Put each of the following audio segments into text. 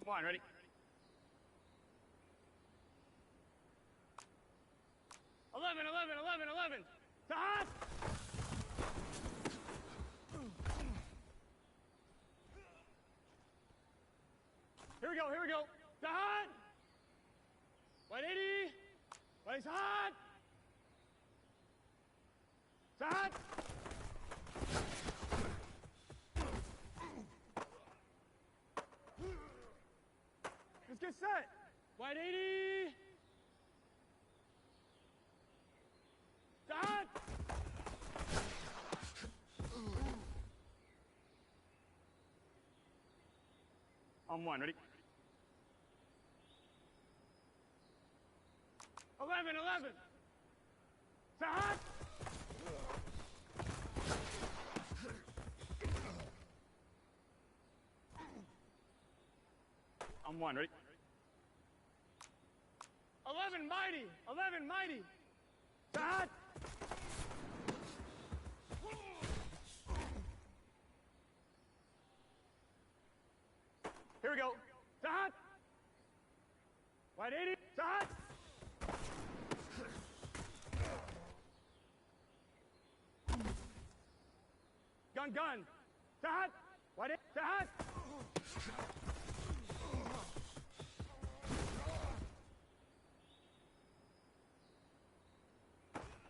Offline, ready? Eleven. Stop! Here we go. Stop! 180. Place hot. Stop! Let's get set. 180. Stop! On one, ready? 11. Stop! On one, ready? 11 mighty. Stop! Here we go. Stop! 180. Stop! Gun. Stop! 180. Stop!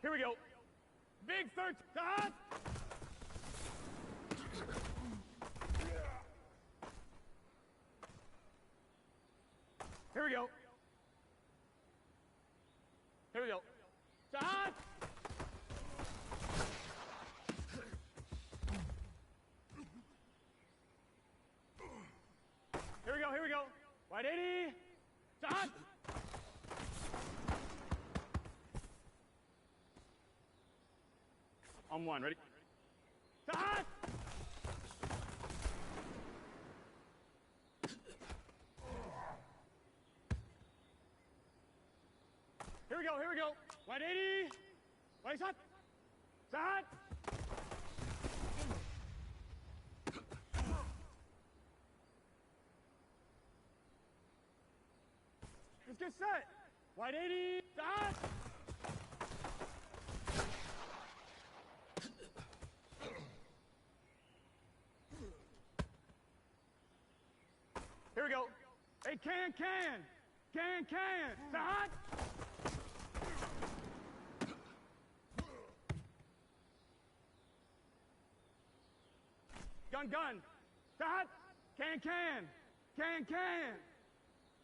Here we go. Big 13. Stop! Here we go. Stop! Here we go. 180. Stop! On one, ready? Stop! Here we go. 180. Place hot. Start. Let's get set. 180. Start. Here we go. Hey, can. Start. Gun. Start. Can.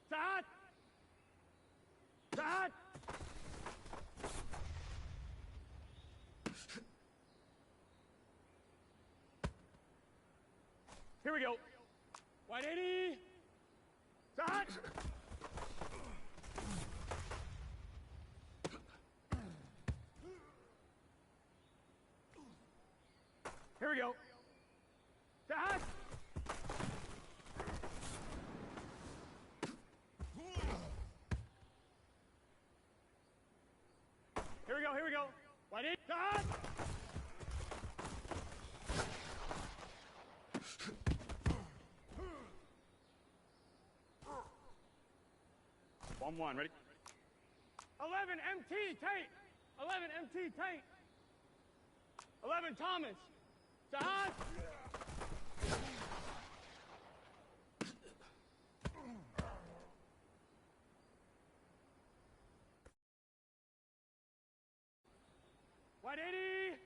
Start. Here we go. 180. Start. Here we go. Start. Here we go. 180. Start. One, ready? 11 MT tank. 11 MT tank. 11 Thomas. Start. What 80?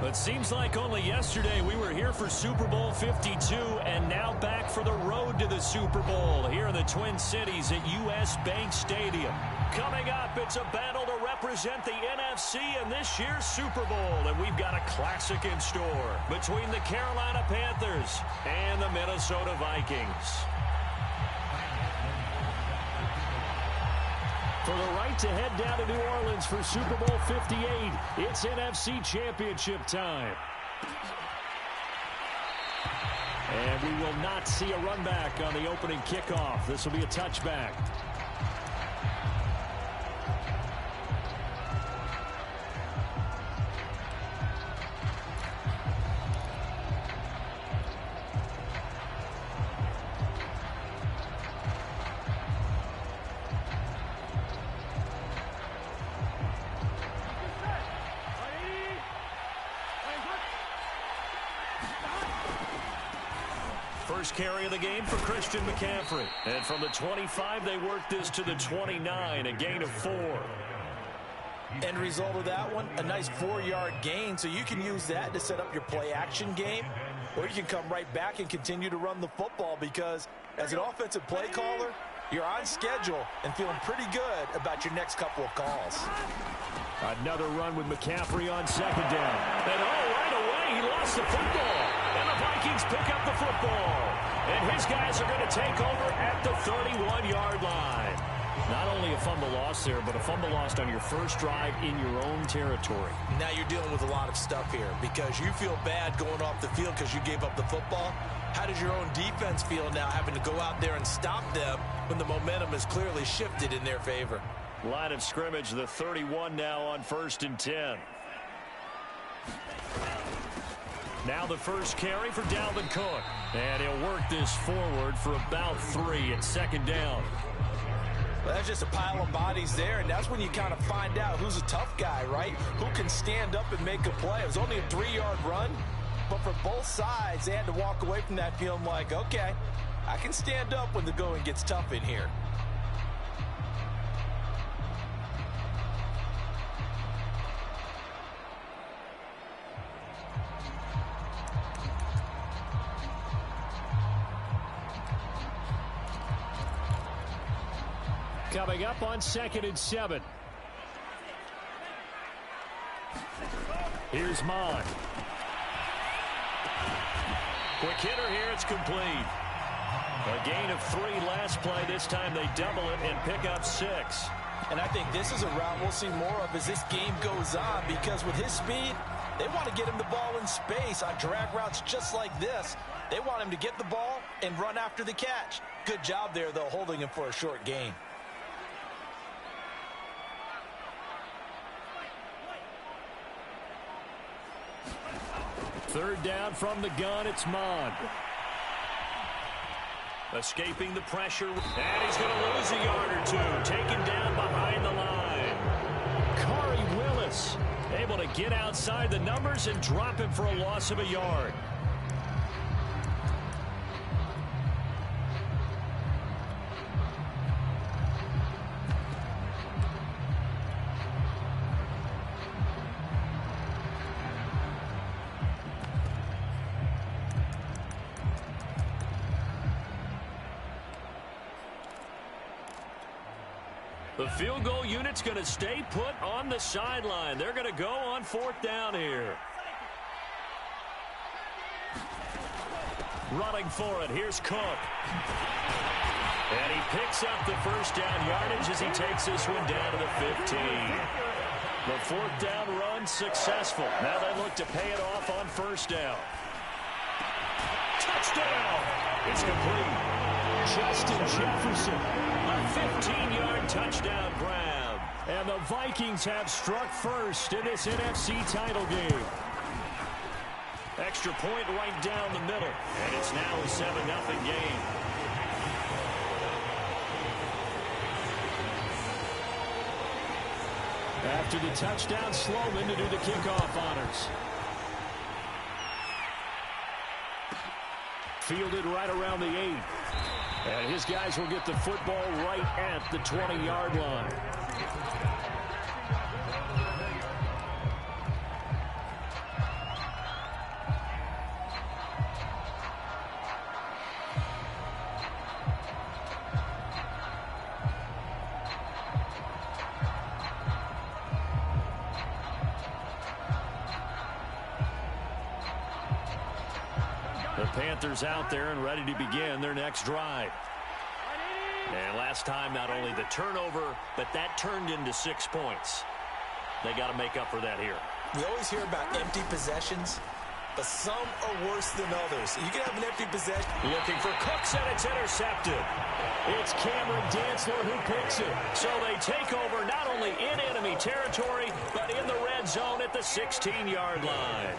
It seems like only yesterday we were here for Super Bowl 52 and now back for the road to the Super Bowl here in the Twin Cities at US Bank Stadium. Coming up, it's a battle to represent the NFC in this year's Super Bowl, and we've got a classic in store between the Carolina Panthers and the Minnesota Vikings. For the right to head down to New Orleans for Super Bowl 58, it's NFC Championship time. And we will not see a run back on the opening kickoff. This will be a touchback. First carry of the game for Christian McCaffrey. And from the 25, they work this to the 29, a gain of 4. End result of that one, a nice 4-yard gain, so you can use that to set up your play-action game, or you can come right back and continue to run the football because as an offensive play caller, you're on schedule and feeling pretty good about your next couple of calls. Another run with McCaffrey on second down. And right away, he lost the football. And the Vikings pick up the football. And his guys are going to take over at the 31-yard line. Not only a fumble loss there, but a fumble lost on your first drive in your own territory. Now you're dealing with a lot of stuff here because you feel bad going off the field because you gave up the football. How does your own defense feel now having to go out there and stop them when the momentum is clearly shifted in their favor? Line of scrimmage, the 31 now on 1st and 10. Now the first carry for Dalvin Cook. And he'll work this forward for about 3 at second down. Well, that's just a pile of bodies there, and that's when you kind of find out who's a tough guy, right? Who can stand up and make a play. It was only a 3-yard run, but for both sides, they had to walk away from that feeling like, okay, I can stand up when the going gets tough in here. Coming up on 2nd and 7. Here's Mon. Quick hitter here. It's complete. A gain of 3 last play. This time they double it and pick up 6. And I think this is a route we'll see more of as this game goes on because with his speed, they want to get him the ball in space on drag routes just like this. They want him to get the ball and run after the catch. Good job there, though, holding him for a short gain. Third down from the gun, it's Mon. Escaping the pressure, and he's going to lose a yard or 2. Taken down behind the line. Khari Willis able to get outside the numbers and drop him for a loss of a yard. The field goal unit's going to stay put on the sideline. They're going to go on 4th down here. Running for it. Here's Cook. And he picks up the first down yardage as he takes this one down to the 15. The 4th down run successful. Now they look to pay it off on 1st down. Touchdown! It's complete. Justin Jefferson, a 15-yard touchdown grab. And the Vikings have struck first in this NFC title game. Extra point right down the middle. And it's now a 7-0 game. After the touchdown, Sloman to do the kickoff honors. Fielded right around the 8. And his guys will get the football right at the 20-yard line. The Panthers out there and ready to begin their next drive. And last time, not only the turnover, but that turned into 6 points. They got to make up for that here. We always hear about empty possessions, but some are worse than others. You can have an empty possession. Looking for Cooks, and it's intercepted. It's Cameron Dantzler who picks it. So they take over not only in enemy territory, but in the red zone at the 16-yard line.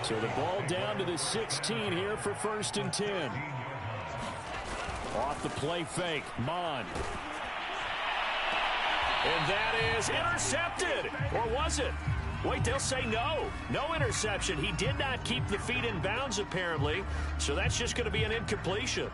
So the ball down to the 16 here for 1st and 10. Off the play fake, Mon. And that is intercepted. Or was it? Wait, they'll say no. No interception. He did not keep the feet in bounds, apparently. So that's just going to be an incompletion.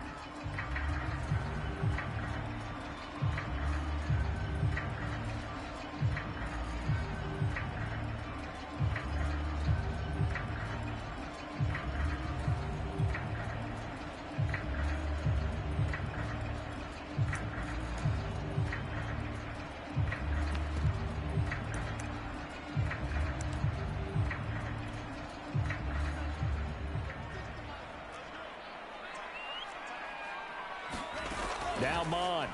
Now Mon.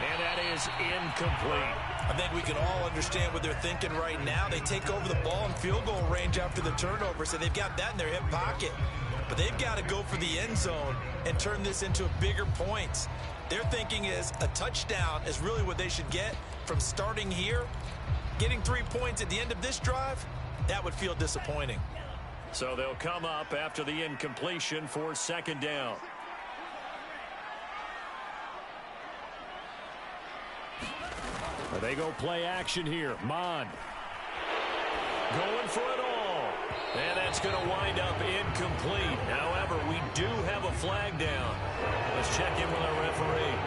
And that is incomplete. I think we can all understand what they're thinking right now. They take over the ball in field goal range after the turnover, so they've got that in their hip pocket. But they've got to go for the end zone and turn this into bigger points. Their thinking is a touchdown is really what they should get from starting here. Getting 3 points at the end of this drive, that would feel disappointing. So they'll come up after the incompletion for 2nd down. They go play action here. Mon. Going for it all. And that's going to wind up incomplete. However, we do have a flag down. Let's check in with our referee.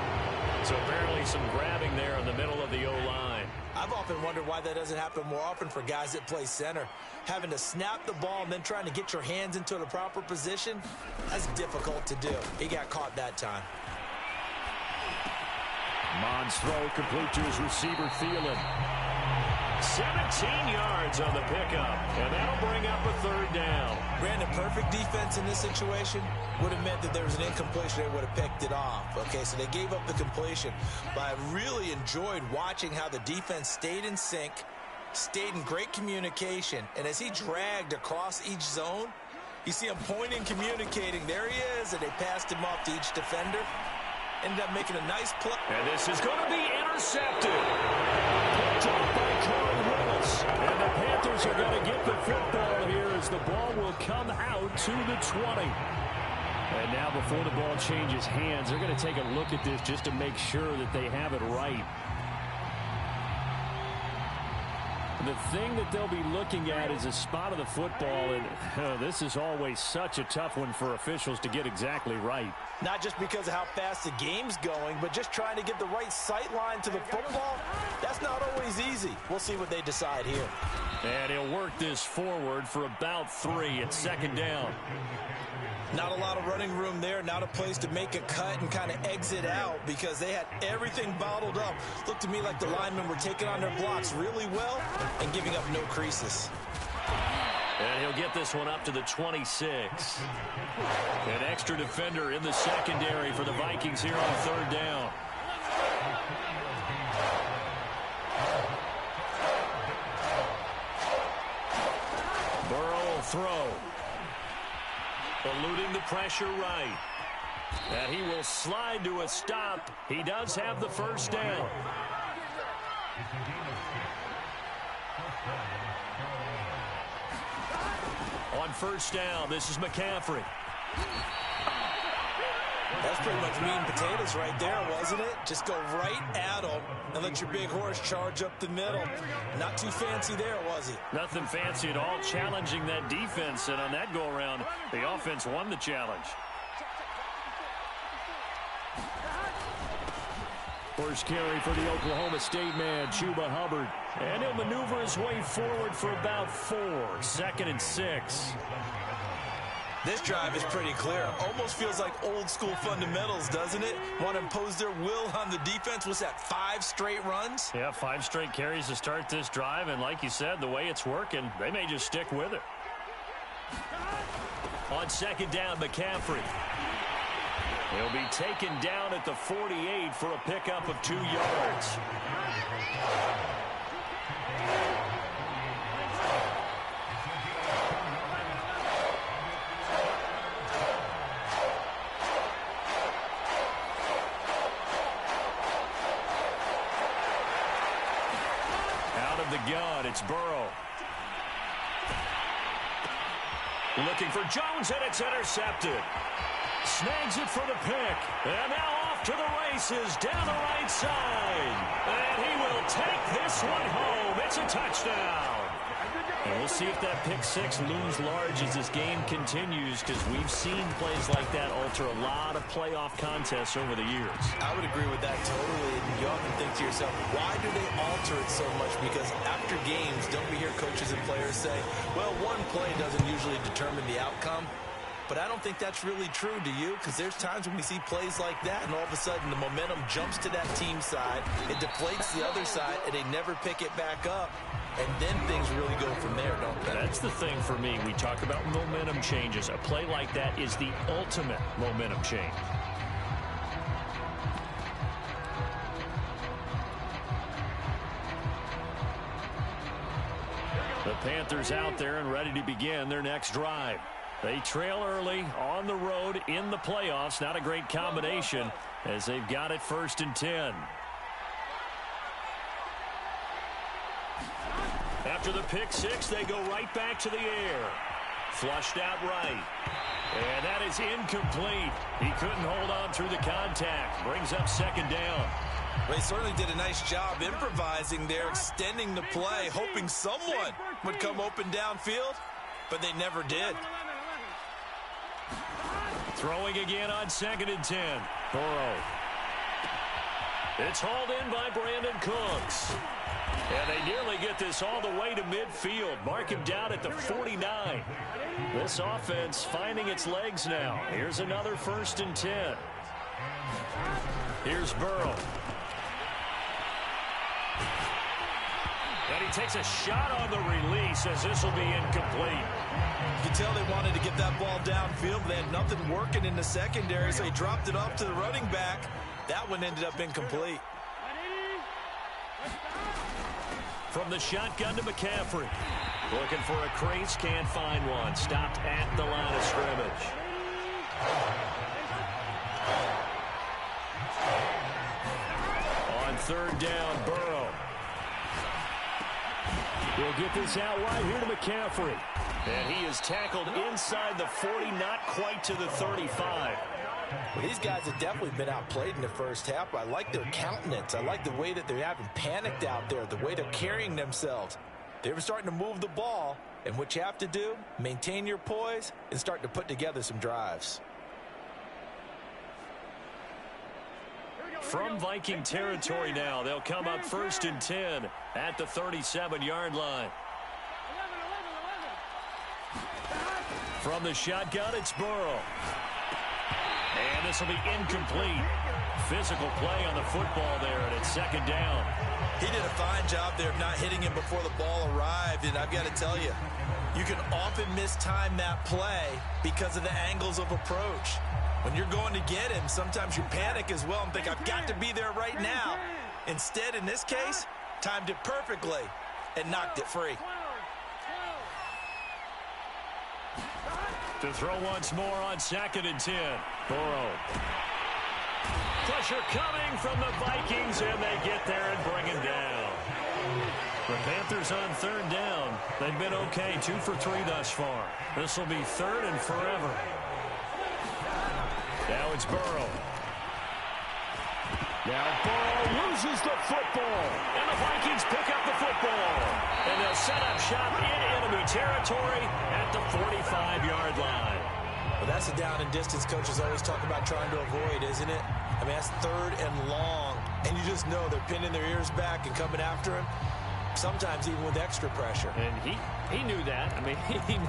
So apparently some grabbing there in the middle of the O-line. I've often wondered why that doesn't happen more often for guys that play center. Having to snap the ball and then trying to get your hands into the proper position, that's difficult to do. He got caught that time. Mon's throw complete to his receiver, Thielen. 17 yards on the pickup, and that'll bring up a 3rd down. Brandon, perfect defense in this situation would have meant that there was an incompletion. They would have picked it off. Okay, so they gave up the completion. But I really enjoyed watching how the defense stayed in sync, stayed in great communication, and as he dragged across each zone, you see him pointing, communicating. There he is, and they passed him off to each defender. Ended up making a nice play. And this is going to be intercepted. Picked up by Corey Willis. And the Panthers are going to get the football here as the ball will come out to the 20. And now before the ball changes hands, they're going to take a look at this just to make sure that they have it right. The thing that they'll be looking at is a spot of the football, and this is always such a tough one for officials to get exactly right. Not just because of how fast the game's going, but just trying to get the right sight line to the football. That's not always easy. We'll see what they decide here. And he'll work this forward for about 3 at 2nd down. Not a lot of running room there, not a place to make a cut and kind of exit out because they had everything bottled up. Looked to me like the linemen were taking on their blocks really well and giving up no creases. And he'll get this one up to the 26. An extra defender in the secondary for the Vikings here on 3rd down. Burrow will throw. Eluding the pressure right. And he will slide to a stop. He does have the 1st down. On 1st down, this is McCaffrey. That's pretty much meat and potatoes right there, wasn't it? Just go right at them and let your big horse charge up the middle. Not too fancy there, was he? Nothing fancy at all, challenging that defense. And on that go-around, the offense won the challenge. First carry for the Oklahoma State man, Chuba Hubbard. And he'll maneuver his way forward for about 4. 2nd and 6. This drive is pretty clear. Almost feels like old school fundamentals, doesn't it? Want to impose their will on the defense. What's that, 5 straight runs? Yeah, 5 straight carries to start this drive. And like you said, the way it's working, they may just stick with it. On second down, McCaffrey. He'll be taken down at the 48 for a pickup of 2 yards. Out of the gun, it's Burrow. Looking for Jones, and it's intercepted. Snags it for the pick. And now off to the races down the right side. And he will take this one home. It's a touchdown. And we'll see if that pick six looms large as this game continues, because we've seen plays like that alter a lot of playoff contests over the years. I would agree with that totally. And you often think to yourself, why do they alter it so much? Because after games, don't we hear coaches and players say, well, one play doesn't usually determine the outcome? But I don't think that's really true, do you? Because there's times when we see plays like that, and all of a sudden the momentum jumps to that team side, it deflates the other side, and they never pick it back up. And then things really go from there, don't they? That's the thing for me. We talk about momentum changes. A play like that is the ultimate momentum change. The Panthers out there and ready to begin their next drive. They trail early on the road in the playoffs. Not a great combination as they've got it 1st and 10. After the pick six, they go right back to the air. Flushed out right. And that is incomplete. He couldn't hold on through the contact. Brings up 2nd down. They certainly did a nice job improvising there, extending the play, hoping someone would come open downfield, but they never did. Throwing again on 2nd and 10. Burrow. It's hauled in by Brandon Cooks. And they nearly get this all the way to midfield. Mark him down at the 49. This offense finding its legs now. Here's another 1st and 10. Here's Burrow. And he takes a shot on the release as this will be incomplete. You can tell they wanted to get that ball downfield, but they had nothing working in the secondary, so he dropped it off to the running back. That one ended up incomplete. From the shotgun to McCaffrey. Looking for a crease, can't find one. Stopped at the line of scrimmage. On 3rd down, Burrow. We'll get this out right here to McCaffrey. And he is tackled inside the 40, not quite to the 35. Well, these guys have definitely been outplayed in the first half. I like their countenance. I like the way that they haven't panicked out there, the way they're carrying themselves. They were starting to move the ball, and what you have to do, maintain your poise and start to put together some drives. From Viking territory now, they'll come up 1st and 10 at the 37-yard line. From the shotgun, it's Burrow. And this will be incomplete. Physical play on the football there, and it's 2nd down. He did a fine job there of not hitting him before the ball arrived, and I've got to tell you, you can often mistime that play because of the angles of approach. When you're going to get him, sometimes you panic as well and think, I've got to be there right now. Instead, in this case, timed it perfectly and knocked it free. To throw once more on 2nd and 10. Burrow. Pressure coming from the Vikings, and they get there and bring him down. The Panthers on 3rd down. They've been okay, 2 for 3 thus far. This will be 3rd and forever. Now it's Burrow. Now Burrow loses the football, and the Vikings pick up the football. And they'll set up shop in enemy territory at the 45-yard line. Well, that's the down and distance coaches always talk about trying to avoid, isn't it? I mean, that's 3rd and long, and you just know they're pinning their ears back and coming after him, sometimes even with extra pressure. And he knew that. I mean,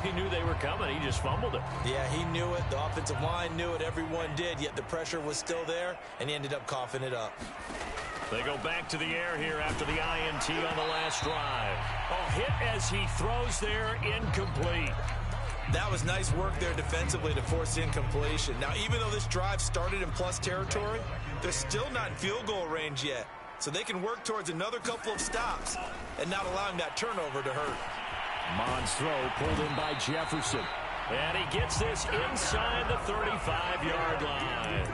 he knew they were coming. He just fumbled it. Yeah, he knew it. The offensive line knew it. Everyone did, yet the pressure was still there, and he ended up coughing it up. They go back to the air here after the INT on the last drive. A hit as he throws there, incomplete. That was nice work there defensively to force the incompletion. Now, even though this drive started in plus territory, they're still not in field goal range yet. So they can work towards another couple of stops and not allowing that turnover to hurt. Mond's throw pulled in by Jefferson. And he gets this inside the 35-yard line.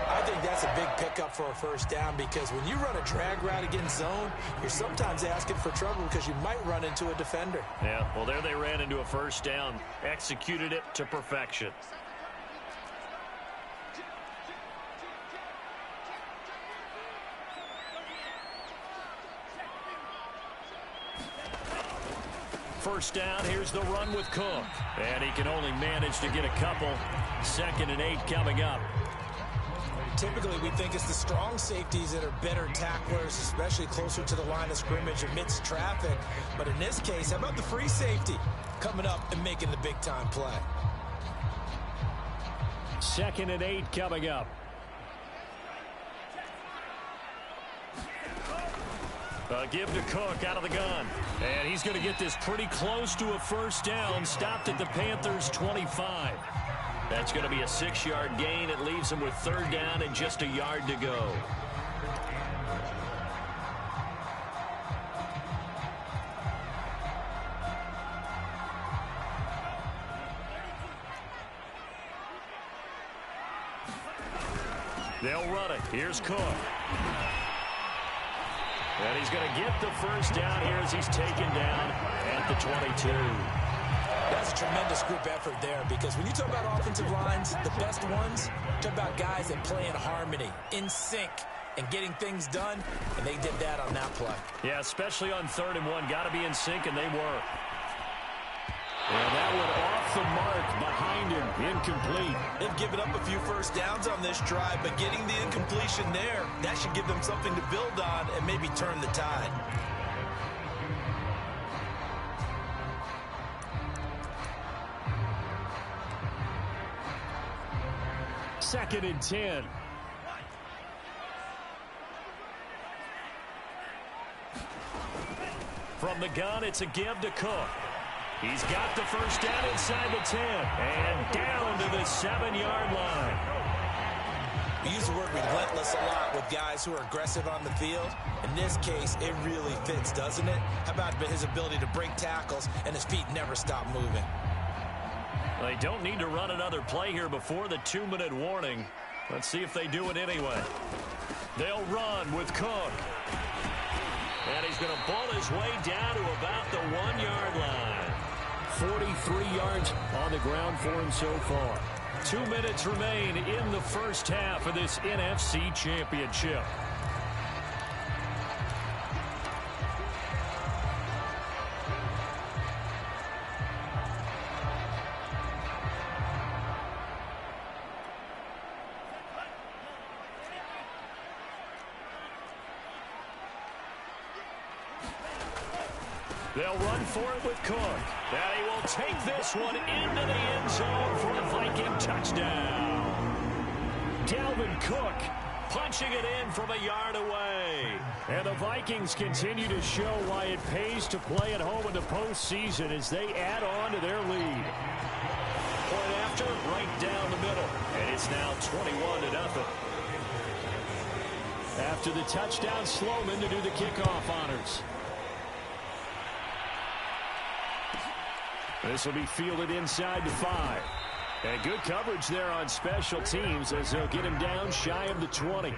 I think that's a big pickup for a first down because when you run a drag route against zone, you're sometimes asking for trouble because you might run into a defender. Yeah, well, there they ran into a first down, executed it to perfection. First down, here's the run with Cook. And he can only manage to get a couple. 2nd and 8 coming up. Typically, we think it's the strong safeties that are better tacklers, especially closer to the line of scrimmage amidst traffic. But in this case, how about the free safety coming up and making the big-time play? 2nd and 8 coming up. Give to Cook out of the gun. And he's going to get this pretty close to a first down. Stopped at the Panthers' 25. That's going to be a 6-yard gain. It leaves him with 3rd down and just a yard to go. They'll run it. Here's Cook. And he's going to get the first down here as he's taken down at the 22. That's a tremendous group effort there because when you talk about offensive lines, the best ones, talk about guys that play in harmony, in sync, and getting things done, and they did that on that play. Yeah, especially on 3rd and 1. Got to be in sync, and they were. And that one off the mark behind him, incomplete. They've given up a few first downs on this drive, but getting the incompletion there, that should give them something to build on and maybe turn the tide. Second and 10. From the gun, it's a give to Cook. He's got the first down inside the 10 and down to the 7-yard line. We use the word relentless a lot with guys who are aggressive on the field. In this case, it really fits, doesn't it? How about his ability to break tackles and his feet never stop moving? They don't need to run another play here before the 2-minute warning. Let's see if they do it anyway. They'll run with Cook. And he's going to ball his way down to about the 1-yard line. 43 yards on the ground for him so far. 2 minutes remain in the first half of this NFC Championship. They'll run for it with Cook. And he will take this one into the end zone for a Viking touchdown. Dalvin Cook punching it in from a yard away. And the Vikings continue to show why it pays to play at home in the postseason as they add on to their lead. Point after, right down the middle. And it's now 21-0. After the touchdown, Sloman to do the kickoff honors. This will be fielded inside the 5. And good coverage there on special teams as they'll get him down shy of the 20.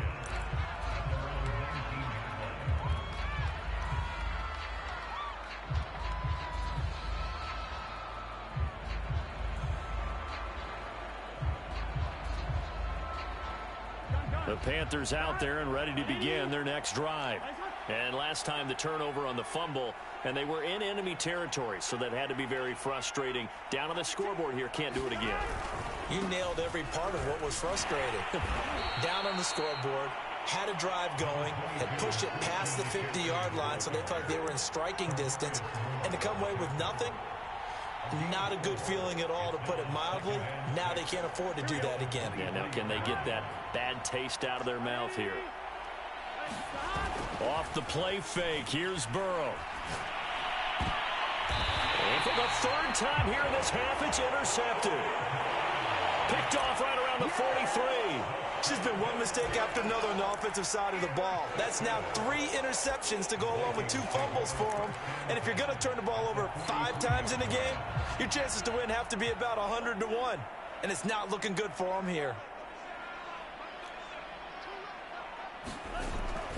The Panthers out there and ready to begin their next drive. And last time the turnover on the fumble, and they were in enemy territory, so that had to be very frustrating. Down on the scoreboard here, can't do it again. You nailed every part of what was frustrating. Down on the scoreboard, had a drive going, had pushed it past the 50-yard line, so they felt like they were in striking distance, and to come away with nothing, not a good feeling at all, to put it mildly. Now they can't afford to do that again. Yeah, now can they get that bad taste out of their mouth here? Off the play fake, here's Burrow. And for the third time here in this half, it's intercepted. Picked off right around the 43. It's just been one mistake after another on the offensive side of the ball. That's now 3 interceptions to go along with 2 fumbles for him. And if you're going to turn the ball over 5 times in a game, your chances to win have to be about 100 to 1. And it's not looking good for him here.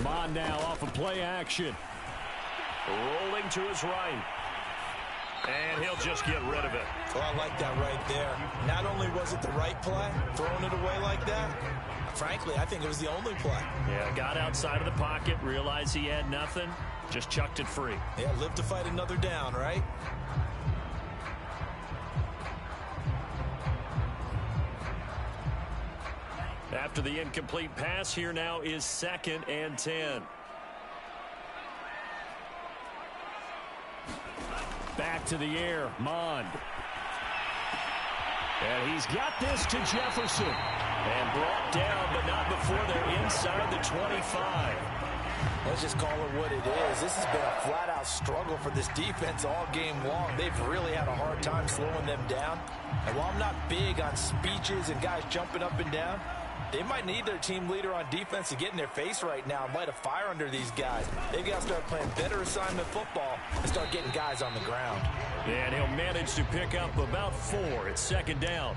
Mon now off of play action. Rolling to his right. And he'll just get rid of it. Well, I like that right there. Not only was it the right play, throwing it away like that, frankly, I think it was the only play. Yeah, got outside of the pocket, realized he had nothing, just chucked it free. Yeah, live to fight another down, right? After the incomplete pass, here now is 2nd and 10. Back to the air, Mond. And he's got this to Jefferson. And brought down, but not before they're inside the 25. Let's just call it what it is. This has been a flat-out struggle for this defense all game long. They've really had a hard time slowing them down. And while I'm not big on speeches and guys jumping up and down, they might need their team leader on defense to get in their face right now and light a fire under these guys. They've got to start playing better assignment football and start getting guys on the ground. And he'll manage to pick up about 4. It's 2nd down.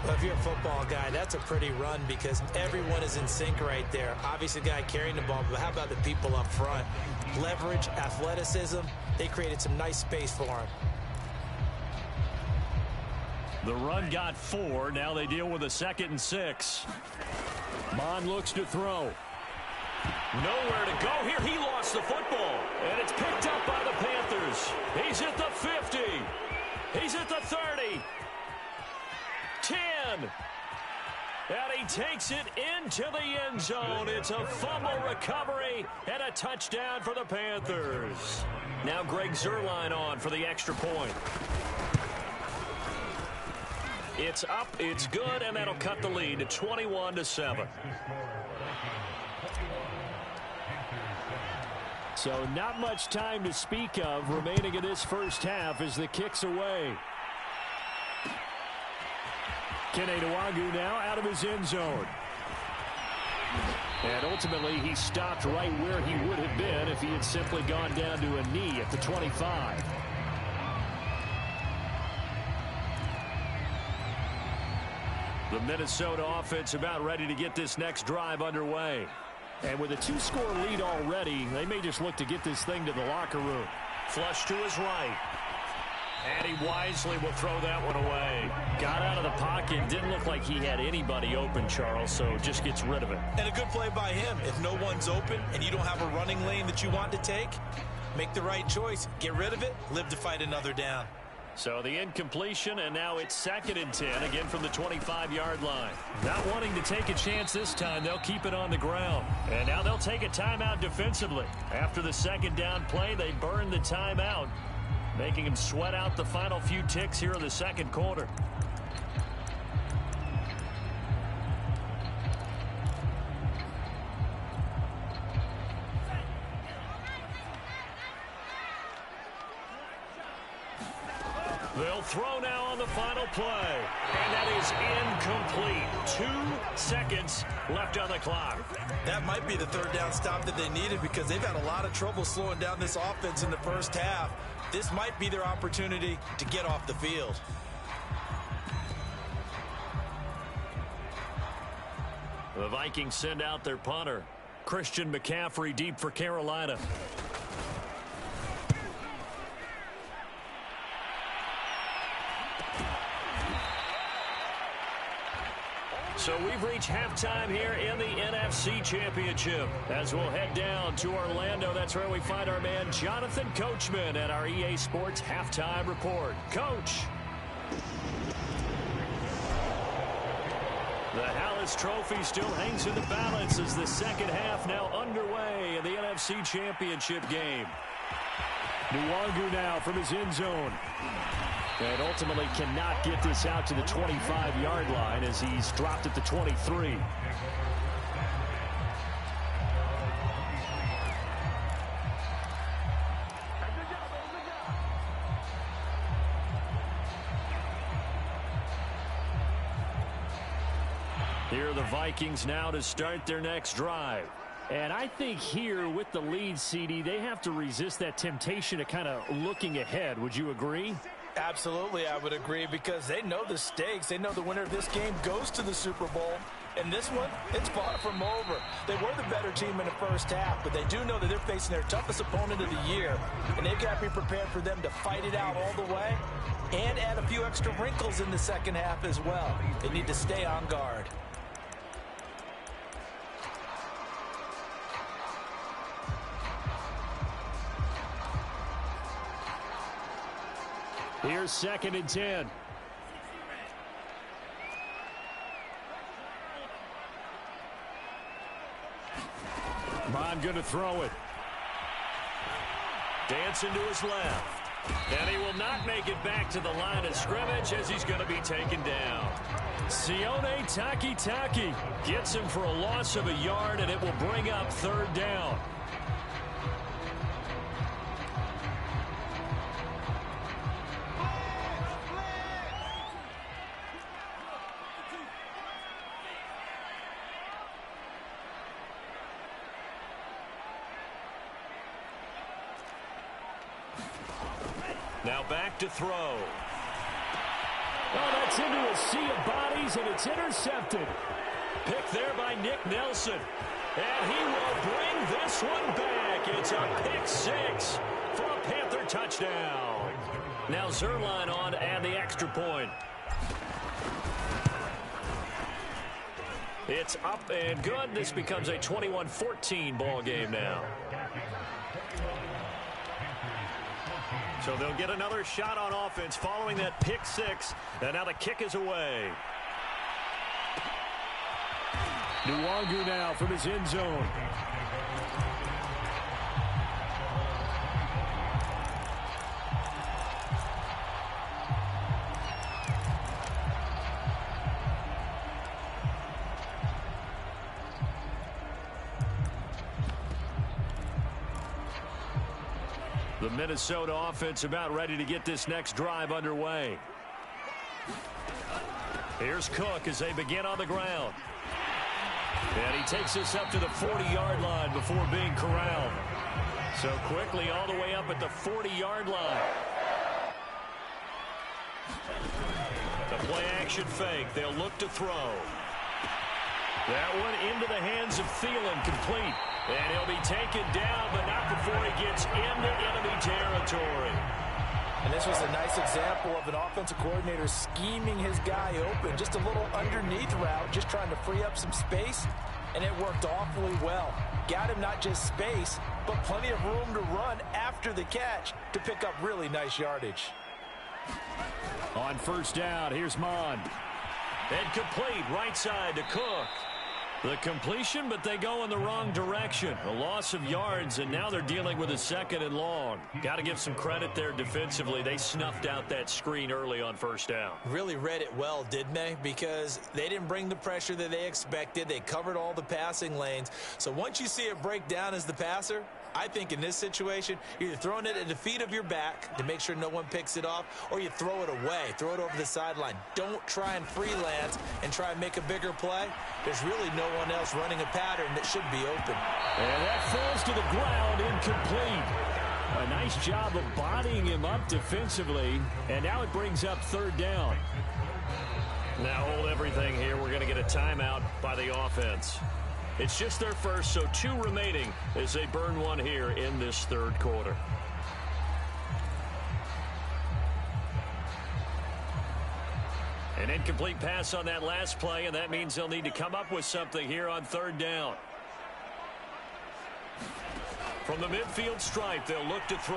Well, if you're a football guy, that's a pretty run because everyone is in sync right there. Obviously, the guy carrying the ball, but how about the people up front? Leverage, athleticism, they created some nice space for him. The run got 4. Now they deal with a 2nd and 6. Mon looks to throw. Nowhere to go here. He lost the football. And it's picked up by the Panthers. He's at the 50. He's at the 30. 10. And he takes it into the end zone. It's a fumble recovery and a touchdown for the Panthers. Now Greg Zuerlein on for the extra point. It's up, it's good, and that'll cut the lead to 21-7. So not much time to speak of remaining in this first half as the kick's away. Kene Nwangwu now out of his end zone. And ultimately he stopped right where he would have been if he had simply gone down to a knee at the 25. The Minnesota offense about ready to get this next drive underway. And with a 2-score lead already, they may just look to get this thing to the locker room. Flush to his right. And he wisely will throw that one away. Got out of the pocket. Didn't look like he had anybody open, Charles, so just gets rid of it. And a good play by him. If no one's open and you don't have a running lane that you want to take, make the right choice. Get rid of it. Live to fight another down. So the incompletion, and now it's 2nd and 10, again from the 25-yard line. Not wanting to take a chance this time, they'll keep it on the ground. And now they'll take a timeout defensively. After the 2nd down play, they burn the timeout, making them sweat out the final few ticks here in the 2nd quarter. They'll throw now on the final play. And that is incomplete. 2 seconds left on the clock. That might be the 3rd down stop that they needed because they've had a lot of trouble slowing down this offense in the first half. This might be their opportunity to get off the field. The Vikings send out their punter. Christian McCaffrey deep for Carolina. So we've reached halftime here in the NFC Championship. As we'll head down to Orlando, that's where we find our man Jonathan Coachman at our EA Sports Halftime Report. Coach. The Hallis Trophy still hangs in the balance as the 2nd half now underway in the NFC Championship game. Nwangwu now from his end zone. And ultimately cannot get this out to the 25-yard line as he's dropped at the 23. Here are the Vikings now to start their next drive. And I think here with the lead, CD, they have to resist that temptation of kind of looking ahead. Would you agree? Absolutely, I would agree, because they know the stakes. They know the winner of this game goes to the Super Bowl. And this one, it's far from over. They were the better team in the first half, but they do know that they're facing their toughest opponent of the year. And they've got to be prepared for them to fight it out all the way and add a few extra wrinkles in the second half as well. They need to stay on guard. Here's 2nd and 10. Bond going to throw it. Dancing to his left. And he will not make it back to the line of scrimmage as he's going to be taken down. Sione Takitaki gets him for a loss of a yard, and it will bring up 3rd down. Now back to throw. Oh, that's into a sea of bodies, and it's intercepted. Pick there by Nick Nelson. And he will bring this one back. It's a pick 6 for a Panther touchdown. Now Zerline on to add the extra point. It's up and good. This becomes a 21-14 ball game now. So they'll get another shot on offense following that pick 6. And now the kick is away. Nwangu now from his end zone. The Minnesota offense about ready to get this next drive underway. Here's Cook as they begin on the ground. And he takes this up to the 40-yard line before being corralled. So quickly all the way up at the 40-yard line. The play-action fake. They'll look to throw. That one into the hands of Thielen, complete. And he'll be taken down, but not before he gets into enemy territory. And this was a nice example of an offensive coordinator scheming his guy open. Just a little underneath route, just trying to free up some space, and it worked awfully well. Got him not just space, but plenty of room to run after the catch to pick up really nice yardage. On 1st down, here's Mond. And complete, right side to Cook. The completion, but they go in the wrong direction. A loss of yards, and now they're dealing with a 2nd and long. Got to give some credit there defensively. They snuffed out that screen early on 1st down. Really read it well, didn't they? Because they didn't bring the pressure that they expected. They covered all the passing lanes. So once you see it break down as the passer, I think in this situation, you're either throwing it at the feet of your back to make sure no one picks it off, or you throw it away, throw it over the sideline. Don't try and freelance and try and make a bigger play. There's really no one else running a pattern that should be open. And that falls to the ground, incomplete. A nice job of bodying him up defensively, and now it brings up 3rd down. Now hold everything here. We're going to get a timeout by the offense. It's just their first, so 2 remaining as they burn one here in this 3rd quarter. An incomplete pass on that last play, and that means they'll need to come up with something here on 3rd down. From the midfield stripe, they'll look to throw.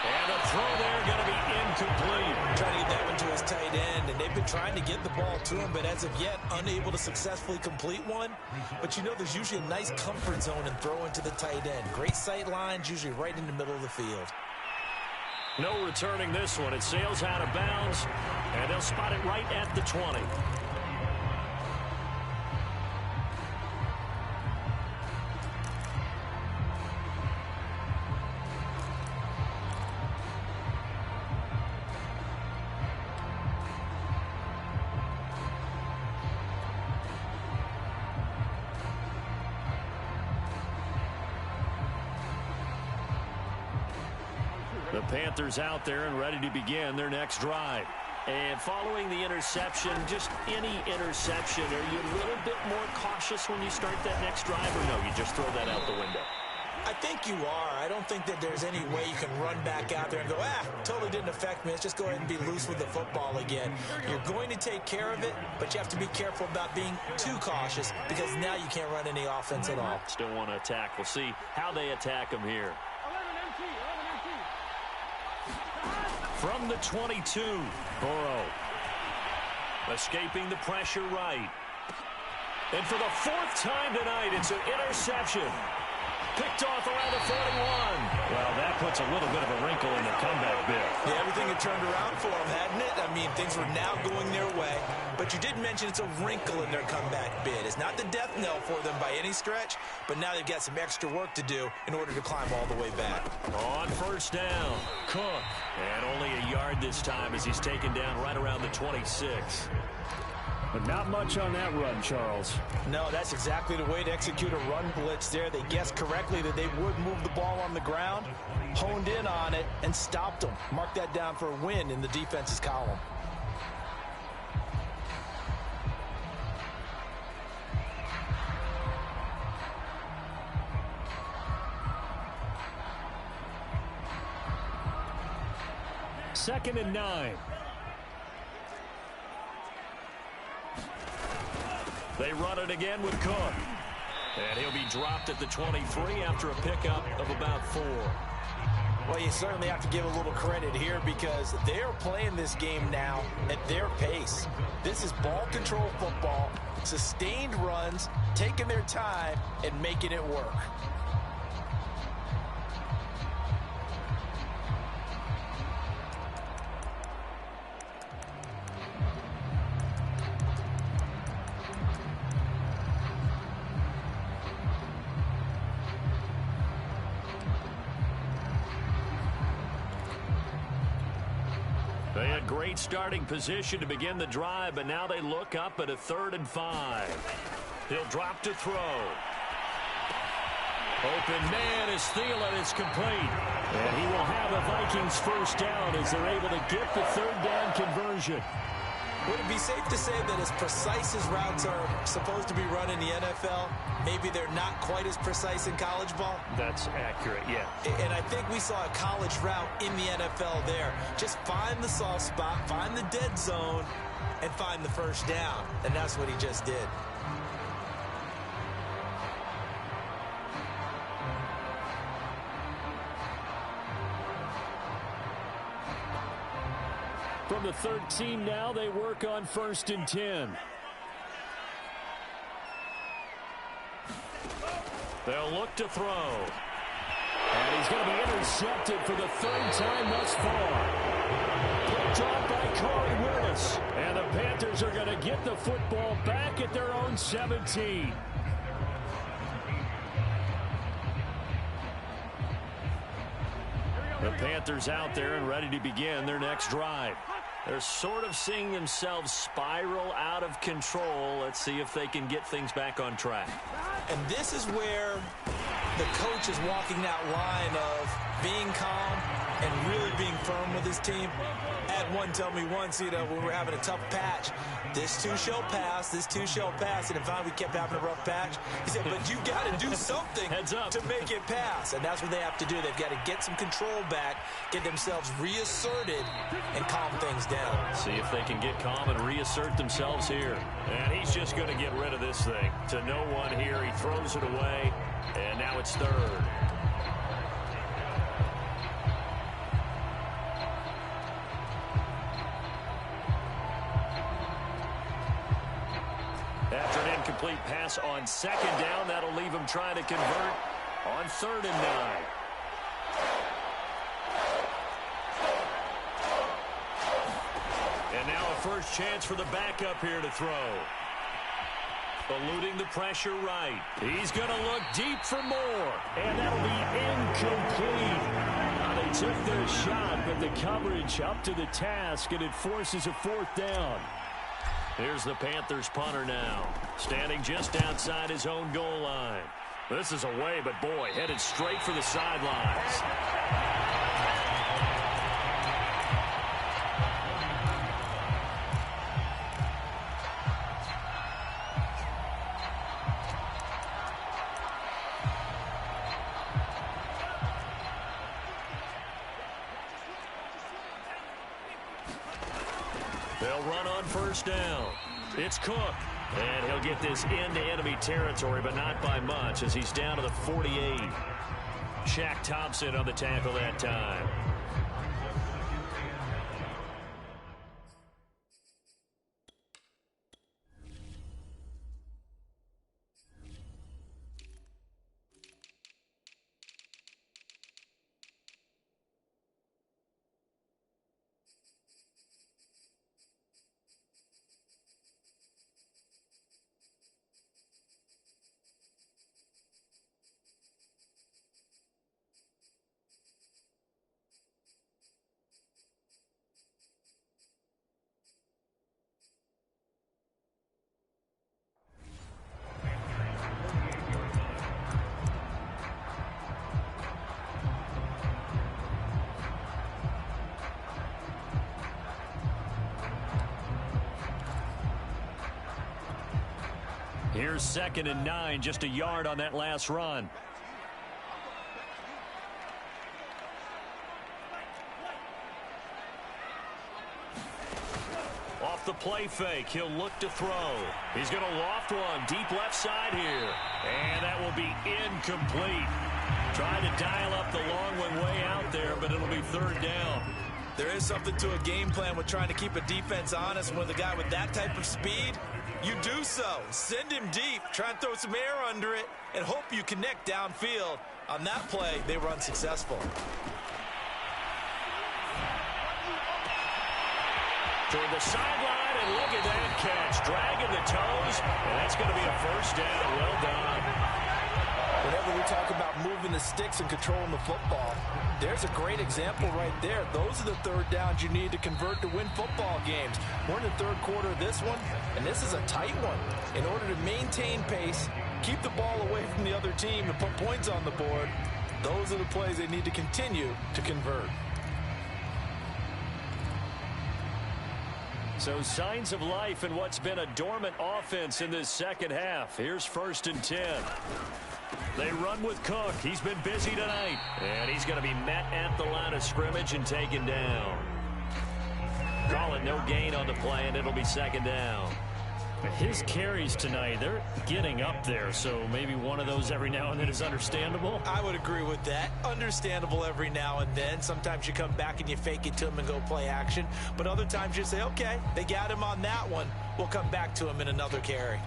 And a throw there going to be incomplete. Trying to get that one to his tight end, and they've been trying to get the ball to him, but as of yet, unable to successfully complete one. But you know there's usually a nice comfort zone in throwing to the tight end. Great sight lines, usually right in the middle of the field. No returning this one. It sails out of bounds, and they'll spot it right at the 20. The Panthers out there and ready to begin their next drive. And following the interception, just any interception, are you a little bit more cautious when you start that next drive, or no, you just throw that out the window? I think you are. I don't think that there's any way you can run back out there and go, totally didn't affect me. Let's just go ahead and be loose with the football again. You're going to take care of it, but you have to be careful about being too cautious because now you can't run any offense at all. Still want to attack. We'll see how they attack them here. 11 empty. From the 22, Burrow. Escaping the pressure right. And for the fourth time tonight, it's an interception. Picked off around the 41. Well, that puts a little bit of a wrinkle in the comeback bid. Yeah, everything had turned around for them, hadn't it? I mean, things were now going their way. But you did mention it's a wrinkle in their comeback bid. It's not the death knell for them by any stretch, but now they've got some extra work to do in order to climb all the way back. On first down, Cook. And only a yard this time as he's taken down right around the 26. But not much on that run, Charles. No, that's exactly the way to execute a run blitz there. They guessed correctly that they would move the ball on the ground, honed in on it, and stopped them. Mark that down for a win in the defense's column. Second and 9. They run it again with Cook. And he'll be dropped at the 23 after a pickup of about 4. Well, you certainly have to give a little credit here because they're playing this game now at their pace. This is ball control football, sustained runs, taking their time, and making it work. They had great starting position to begin the drive, but now they look up at a 3rd and 5. He'll drop to throw. Open man is Thielen. It's complete. And he will have a Vikings first down as they're able to get the 3rd down conversion. Would it be safe to say that as precise as routes are supposed to be run in the NFL, maybe they're not quite as precise in college ball? That's accurate, yeah. And I think we saw a college route in the NFL there. Just find the soft spot, find the dead zone, and find the first down. And that's what he just did. From the 13 now, they work on 1st and 10. They'll look to throw. And he's going to be intercepted for the 3rd time thus far. Picked off by Corey Willis. And the Panthers are going to get the football back at their own 17. The Panthers out there and ready to begin their next drive. They're sort of seeing themselves spiral out of control. Let's see if they can get things back on track. And this is where the coach is walking that line of being calm and really being firm with his team. I had one tell me once, when we were having a tough patch, this too shall pass, this too shall pass. And if we kept having a rough patch, he said, but you got to do something to make it pass. And that's what they have to do. They've got to get some control back, get themselves reasserted, and calm things down. See if they can get calm and reassert themselves here. And he's just going to get rid of this thing. To no one here, he throws it away, and now it's 3rd. After an incomplete pass on 2nd down, that'll leave him trying to convert on 3rd and 9. And now a first chance for the backup here to throw. Eluding the pressure right. He's going to look deep for more. And that'll be incomplete. They took their shot, but the coverage up to the task, and it forces a 4th down. Here's the Panthers punter now, standing just outside his own goal line. This is away, but boy, headed straight for the sidelines. They'll run on first down. It's Cook. And he'll get this into enemy territory, but not by much, as he's down to the 48. Shaq Thompson on the tackle that time. Here's 2nd and 9, just a yard on that last run. Off the play fake, he'll look to throw. He's going to loft one deep left side here. And that will be incomplete. Trying to dial up the long one way out there, but it'll be 3rd down. There is something to a game plan with trying to keep a defense honest. With a guy with that type of speed, you do so. Send him deep, try and throw some air under it, and hope you connect downfield. On that play, they run successful. Toward the sideline, and look at that catch. Dragging the toes, and that's going to be a 1st down. Well done. Whenever we talk about moving the sticks and controlling the football, there's a great example right there. Those are the 3rd downs you need to convert to win football games. We're in the 3rd quarter of this one, and this is a tight one. In order to maintain pace, keep the ball away from the other team, and put points on the board, those are the plays they need to continue to convert. So signs of life in what's been a dormant offense in this 2nd half. Here's 1st and 10. They run with Cook. He's been busy tonight. And he's going to be met at the line of scrimmage and taken down. Call it no gain on the play, and it'll be 2nd down. His carries tonight, they're getting up there, so maybe one of those every now and then is understandable. I would agree with that. Understandable every now and then. Sometimes you come back and you fake it to him and go play action. But other times you say, okay, they got him on that one. We'll come back to him in another carry.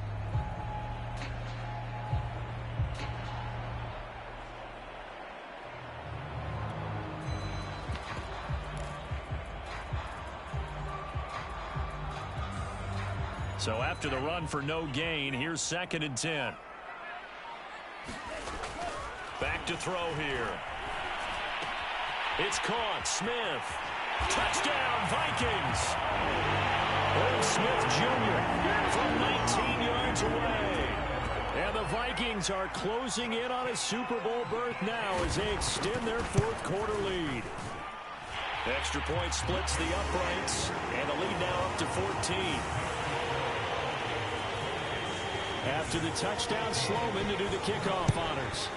So after the run for no gain, here's 2nd and 10. Back to throw here. It's caught. Smith. Touchdown, Vikings. Old Smith Jr. from 19 yards away. And the Vikings are closing in on a Super Bowl berth now as they extend their 4th quarter lead. Extra point splits the uprights, and the lead now up to 14. After the touchdown, Sloman to do the kickoff honors.